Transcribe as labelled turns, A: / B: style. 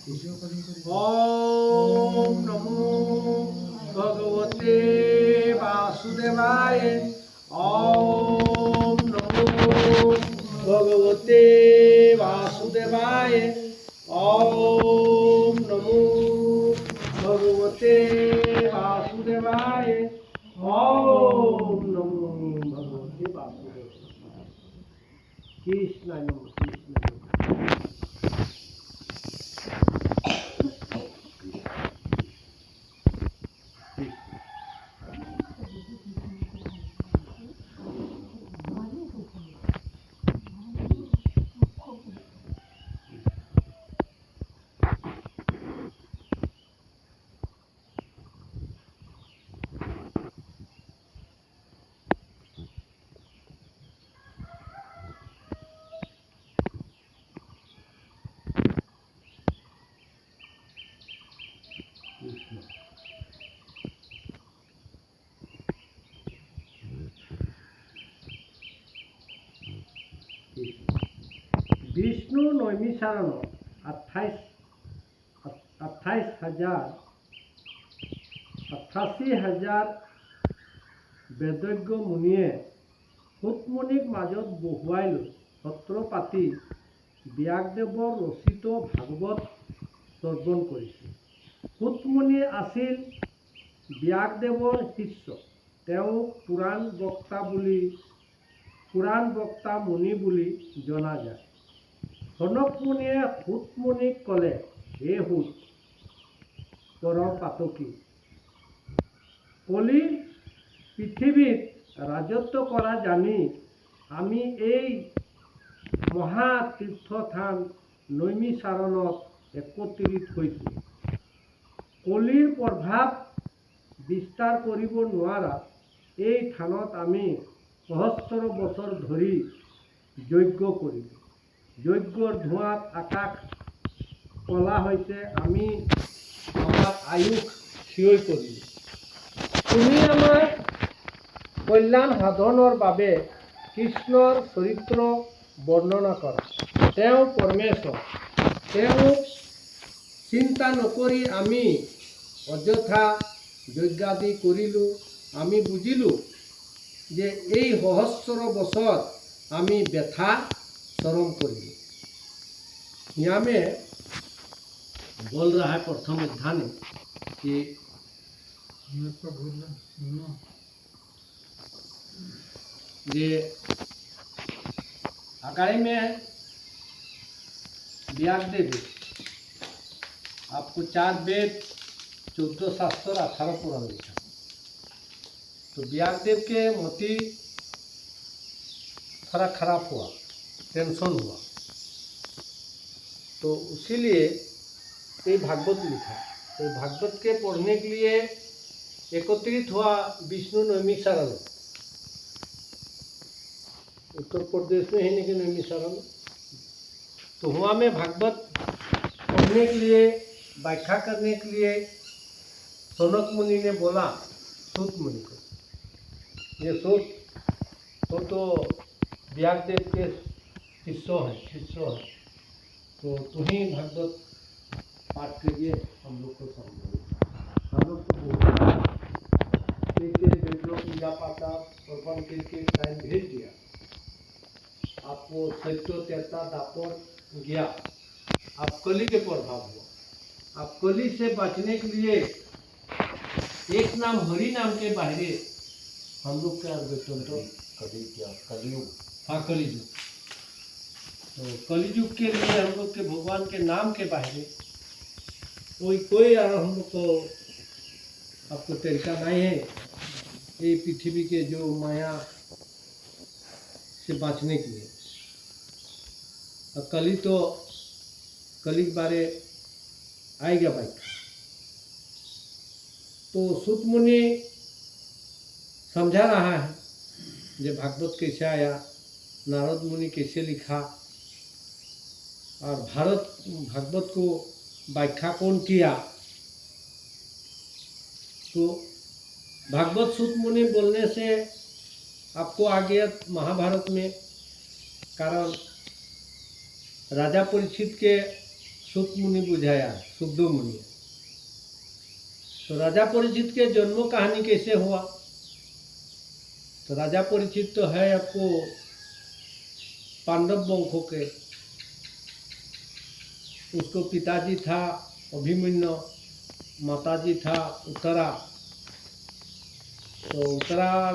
A: ओम नमो भगवते वासुदेवाय। ओम नमो भगवते वासुदेवाय। ओम नमो भगवते वासुदेवाय। ओम नमो भगवते वासुदेवाय। कृष्ण नमः कृष्ण नमः। विष्णु नैमिषारण्य 88,000 বেদজ্ঞ মুনিয়ে সুতমুনিক মাজত বহুৱাই লৈ সত্ৰ পাতি ব্যাসদেৱৰ ৰচিত ভাগৱত শ্ৰৱণ কৰিছিল। সুতমুনি আছিল ব্যাসদেৱৰ শিষ্য। তেওঁক পুৰাণ বক্তা মুনি বুলি জনা যায়। সনক মুনিয়ে সুতমুনিক ক'লে, হে সুত পৰম পাতকী, কলিৰ পৃথিৱীত ৰাজত্ব কৰা জানি আমি এই মহাতীৰ্থস্থান নৈমিষাৰণত একত্ৰিত হৈছোঁ। কলিৰ প্ৰভাৱ বিস্তাৰ কৰিব নোৱাৰা এই থানত আমি সহস্ৰ বছৰ ধৰি যজ্ঞ কৰিলোঁ। যজ্ঞৰ ধোঁৱাত আকাশ কলা হৈছে, আমি আমাৰ আয়ুস ক্ষয় কৰিলোঁ। তুমি আমাৰ কল্যাণ সাধনৰ বাবে কৃষ্ণৰ চৰিত্ৰ বৰ্ণনা কৰা। তেওঁ পৰমেশ্বৰ। তেওঁক চিন্তা নকৰি আমি অযথা যজ্ঞাদি কৰিলোঁ। আমি বুজিলোঁ যে এই সহস্ৰ বছৰ আমি ব্যথা श्रम करेंगे। यहाँ में बोल रहा है प्रथम अध्याय में कि ये अकाई में व्यासदेव आपको 4 वेद 14 शास्त्र 18 पुराण लिखा। तो व्यासदेव के मति थोड़ा खराब हुआ, टेंशन हुआ, तो इसीलिए ये भागवत लिखा। तो भागवत के पढ़ने के लिए एकत्रित हुआ विष्णु नैमिषारण्य। उत्तर प्रदेश में है लेकिन नैमिषारण्य। तो वहाँ में भागवत पढ़ने के लिए, व्याख्या करने के लिए सनक मुनि ने बोला सूत मुनि को, ये सूत तो व्यासदेव के शिष्य है, तो तुम्ही भागवत पाठ करिए, हम लोग को समझाइए। हम लोग तो पूजा पाता अर्पण करके टाइम भेज दिया, आपको सत्य त्यता दापर गया, आप कली के प्रभाव हुआ। आप कली से बचने के लिए एक नाम हरि नाम के बाहर हम लोग का कलियुग, हाँ कलियुग। तो कलियुग के लिए हम लोग के भगवान के नाम के बाहर कोई हम लोग को आपको तरीका नहीं है ये पृथ्वी के जो माया से बचने के लिए। कली के बारे आएगा भाई। तो सूत मुनि समझा रहा है जो भागवत कैसे आया, नारद मुनि कैसे लिखा, और भागवत को व्याख्या कौन किया। तो भागवत सूत मुनि बोलने से आपको आ गया महाभारत में, कारण राजा परीक्षित के सुत मुनि बुझाया, सुखदेव मुनि। तो राजा परीक्षित के जन्म कहानी कैसे हुआ? तो राजा परीक्षित तो है आपको पांडव वंशों के। उसको पिताजी था अभिमन्यु, माताजी था उत्तरा। तो उत्तरा